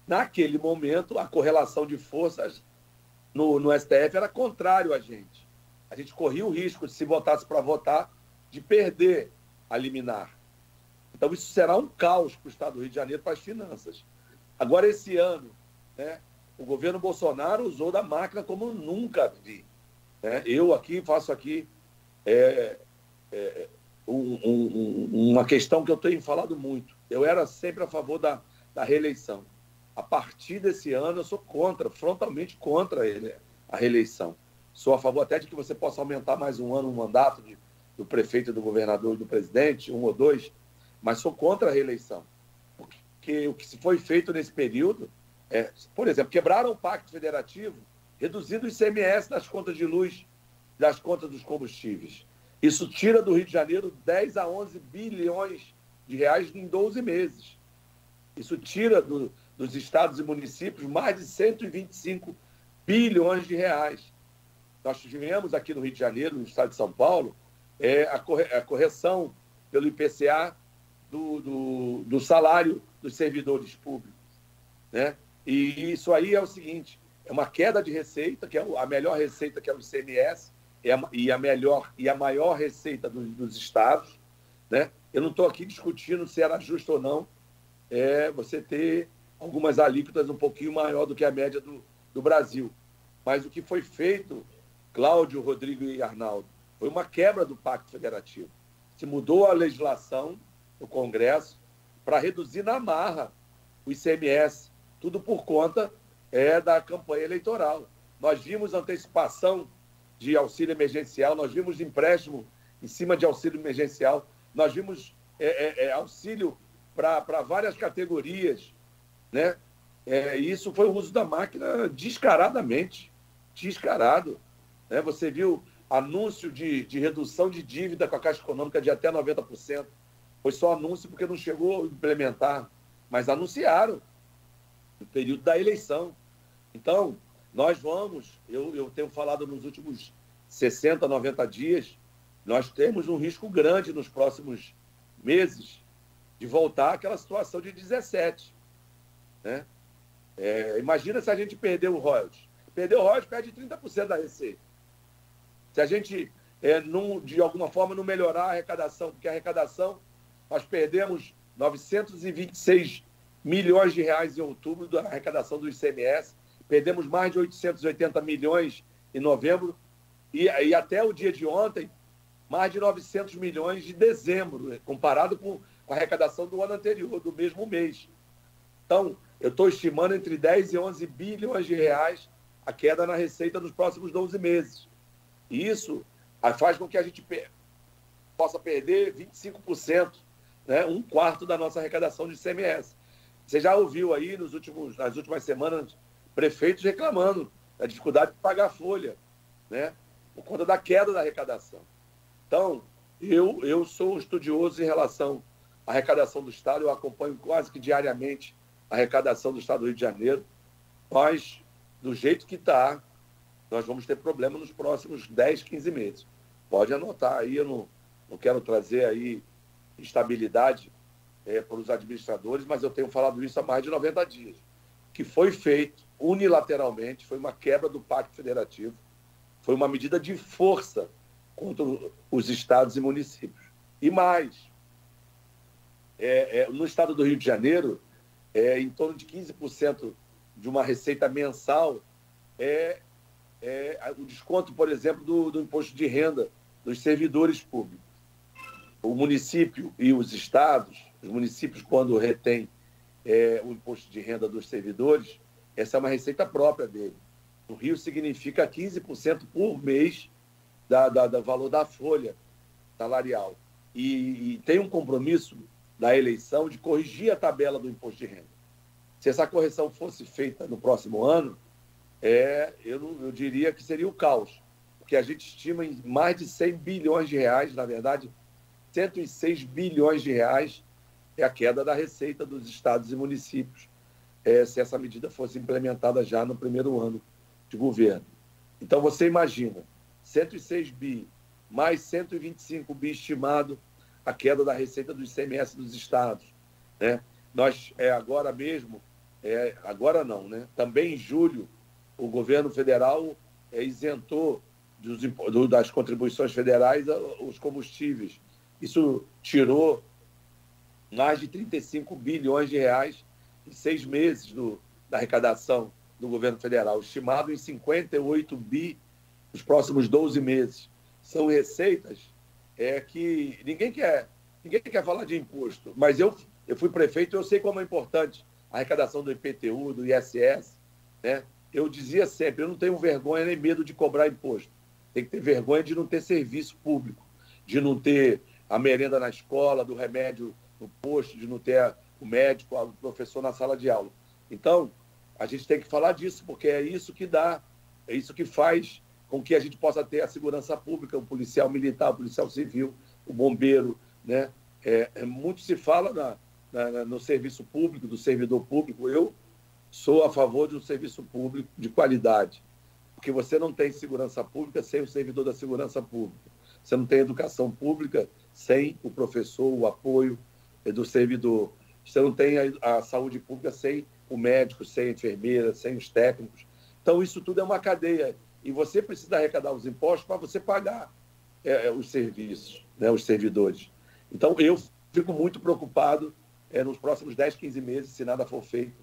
Naquele momento, a correlação de forças no STF era contrário a gente. A gente corria o risco, se votasse para votar, de perder a liminar. Então, isso será um caos para o Estado do Rio de Janeiro, para as finanças. Agora, esse ano, né, o governo Bolsonaro usou da máquina como nunca vi. Né? Eu aqui faço aqui uma questão que eu tenho falado muito. Eu era sempre a favor da reeleição. A partir desse ano, eu sou frontalmente contra a reeleição. Sou a favor até de que você possa aumentar mais um ano o mandato do prefeito, do governador e do presidente, 1 ou 2, mas sou contra a reeleição. Porque o que se foi feito nesse período por exemplo, quebraram o Pacto Federativo, reduzindo o ICMS das contas de luz, das contas dos combustíveis. Isso tira do Rio de Janeiro 10 a 11 bilhões de reais em 12 meses. Isso tira dos estados e municípios mais de 125 bilhões de reais. Nós tivemos aqui no Rio de Janeiro, no estado de São Paulo, a correção pelo IPCA do salário dos servidores públicos, né? E isso aí é o seguinte, é uma queda de receita, que é a melhor receita, que é o ICMS, e a maior receita dos estados, né? Eu não estou aqui discutindo se era justo ou não você ter algumas alíquotas um pouquinho maior do que a média do Brasil. Mas o que foi feito, Cláudio, Rodrigo e Arnaldo, foi uma quebra do Pacto Federativo. Se mudou a legislação do Congresso para reduzir na marra o ICMS, tudo por conta da campanha eleitoral. Nós vimos antecipação de auxílio emergencial, nós vimos empréstimo em cima de auxílio emergencial, nós vimos auxílio para várias categorias, né? Isso foi o uso da máquina descaradamente, descarado. Né? Você viu anúncio de redução de dívida com a Caixa Econômica de até 90%. Foi só anúncio porque não chegou a implementar, mas anunciaram no período da eleição. Então, nós vamos, eu tenho falado nos últimos 60, 90 dias, nós temos um risco grande nos próximos meses de voltar àquela situação de 17. Né? Imagina se a gente perder o royalties. Perder o royalties perde 30% da receita. Se a gente, de alguma forma, não melhorar a arrecadação, porque a arrecadação, nós perdemos 926 milhões de reais em outubro da arrecadação do ICMS, perdemos mais de 880 milhões em novembro e até o dia de ontem, mais de 900 milhões de dezembro, comparado com a arrecadação do ano anterior, do mesmo mês. Então, eu estou estimando entre 10 e 11 bilhões de reais a queda na receita nos próximos 12 meses. E isso faz com que a gente possa perder 25%, né, 1/4 da nossa arrecadação de ICMS. Você já ouviu aí nas últimas semanas prefeitos reclamando da dificuldade de pagar a folha, né, por conta da queda da arrecadação. Então, eu sou um estudioso em relação à arrecadação do Estado, eu acompanho quase que diariamente a arrecadação do Estado do Rio de Janeiro, mas, do jeito que está, nós vamos ter problema nos próximos 10, 15 meses. Pode anotar aí, eu não quero trazer aí instabilidade para os administradores, mas eu tenho falado isso há mais de 90 dias. Que foi feito unilateralmente, foi uma quebra do Pacto Federativo, foi uma medida de força contra os estados e municípios. E mais, no estado do Rio de Janeiro, em torno de 15% de uma receita mensal o desconto, por exemplo, do imposto de renda dos servidores públicos. O município e os estados, os municípios, quando retêm o imposto de renda dos servidores, essa é uma receita própria dele. No Rio significa 15% por mês do valor da folha salarial. E tem um compromisso da eleição de corrigir a tabela do imposto de renda. Se essa correção fosse feita no próximo ano, eu diria que seria o caos, porque a gente estima em mais de 100 bilhões de reais, na verdade, 106 bilhões de reais é a queda da receita dos estados e municípios, se essa medida fosse implementada já no primeiro ano de governo. Então, você imagina, 106 bi, mais 125 bi estimado, a queda da receita do ICMS dos estados, né? Nós, agora mesmo, agora não, né? Também em julho, o governo federal isentou das contribuições federais os combustíveis. Isso tirou mais de 35 bilhões de reais em 6 meses da arrecadação do governo federal, estimado em 58 bi nos próximos 12 meses. São receitas que ninguém quer falar de imposto, mas eu fui prefeito, eu sei como é importante a arrecadação do IPTU, do ISS, né? Eu dizia sempre, eu não tenho vergonha nem medo de cobrar imposto. Tem que ter vergonha de não ter serviço público, de não ter a merenda na escola, do remédio no posto, de não ter o médico, o professor na sala de aula. Então, a gente tem que falar disso, porque é isso que dá, é isso que faz com que a gente possa ter a segurança pública, o policial militar, o policial civil, o bombeiro, né? Muito se fala no serviço público, do servidor público. Eu sou a favor de um serviço público de qualidade, porque você não tem segurança pública sem o servidor da segurança pública. Você não tem educação pública sem o professor, o apoio do servidor. Você não tem a saúde pública sem o médico, sem a enfermeira, sem os técnicos. Então, isso tudo é uma cadeia. E você precisa arrecadar os impostos para você pagar os serviços, né, os servidores. Então, eu fico muito preocupado nos próximos 10, 15 meses, se nada for feito,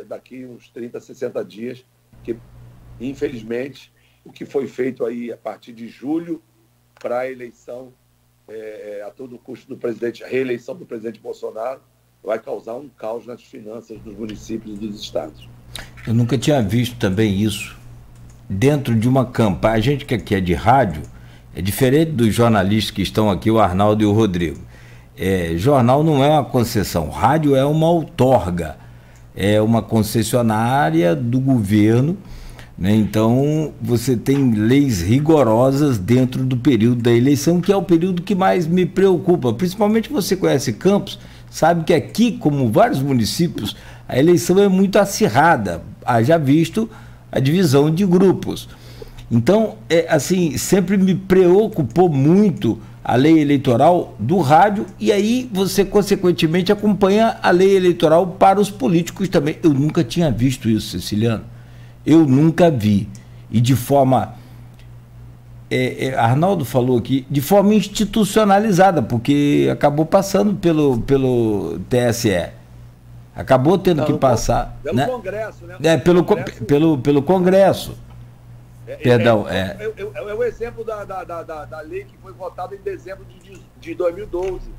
daqui uns 30, 60 dias, que, infelizmente, o que foi feito aí a partir de julho para a eleição, a todo custo do presidente, a reeleição do presidente Bolsonaro, vai causar um caos nas finanças dos municípios e dos estados. Eu nunca tinha visto também isso. Dentro de uma campanha, a gente que aqui é de rádio, é diferente dos jornalistas que estão aqui, o Arnaldo e o Rodrigo. Jornal não é uma concessão, rádio é uma outorga, é uma concessionária do governo, né? Então você tem leis rigorosas dentro do período da eleição, que é o período que mais me preocupa. Principalmente você conhece Campos, sabe que aqui, como vários municípios, a eleição é muito acirrada, haja visto a divisão de grupos. Então, assim, sempre me preocupou muito a lei eleitoral do rádio, e aí você, consequentemente, acompanha a lei eleitoral para os políticos também. Eu nunca tinha visto isso, Ceciliano. Eu nunca vi. E de forma... Arnaldo falou aqui, de forma institucionalizada, porque acabou passando pelo TSE. Acabou tendo que passar... Pelo, né? Congresso, né? Pelo Congresso. Perdão, É o exemplo da lei que foi votada em dezembro de 2012,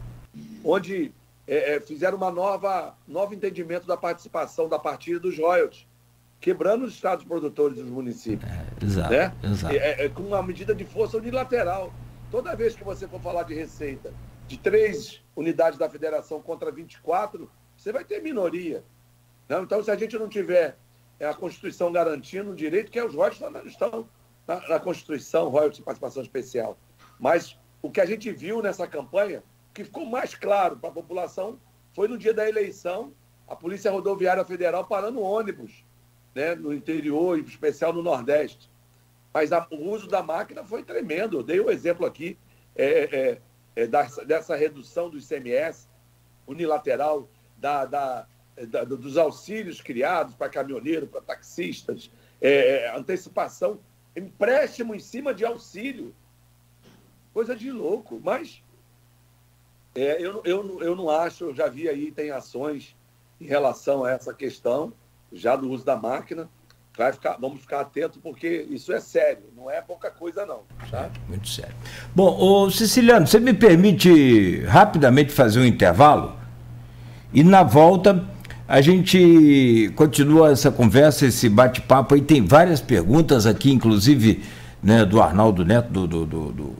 onde fizeram novo entendimento da participação da partilha dos royalties, quebrando os estados produtores dos municípios. Exato, né? Exato. Com uma medida de força unilateral. Toda vez que você for falar de receita de 3 unidades da federação contra 24, você vai ter minoria. Não? Então, se a gente não tiver a Constituição garantindo o direito, que os royalties estão na Constituição, royalties de participação especial. Mas o que a gente viu nessa campanha, o que ficou mais claro para a população, foi no dia da eleição, a Polícia Rodoviária Federal parando ônibus, né, no interior, em especial no Nordeste. Mas o uso da máquina foi tremendo. Eu dei um exemplo aqui dessa redução do ICMS unilateral, dos auxílios criados para caminhoneiro, para taxistas, antecipação, empréstimo em cima de auxílio. Coisa de louco. Mas eu não acho, eu já vi aí, tem ações em relação a essa questão, já do uso da máquina. Vamos ficar atentos, porque isso é sério, não é pouca coisa não. Tá? Muito sério. Bom, ô Ceciliano, você me permite rapidamente fazer um intervalo? E na volta A gente continua essa conversa, esse bate-papo aí, tem várias perguntas aqui, inclusive, né, do Arnaldo Neto, do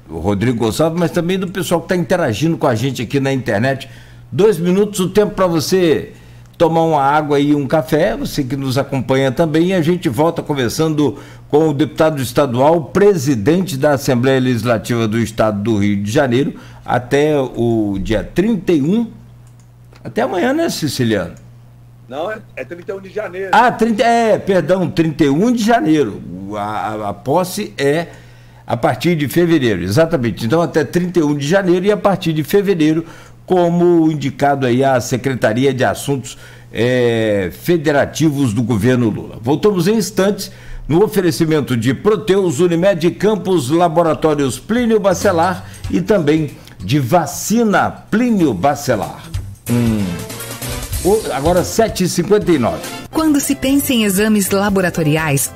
Rodrigo Gonçalves, mas também do pessoal que está interagindo com a gente aqui na internet. 2 minutos, o tempo para você tomar uma água e um café, você que nos acompanha também, e a gente volta conversando com o deputado estadual, presidente da Assembleia Legislativa do Estado do Rio de Janeiro, até o dia 31, até amanhã, né, Siciliano? Não, é 31 de janeiro. 31 de janeiro. A posse é a partir de fevereiro, exatamente. Então, até 31 de janeiro e a partir de fevereiro, como indicado aí a Secretaria de Assuntos Federativos do governo Lula. Voltamos em instantes no oferecimento de Proteus, Unimed Campos, Laboratórios Plínio Bacelar e também de vacina Plínio Bacelar. Agora 7h59. Quando se pensa em exames laboratoriais,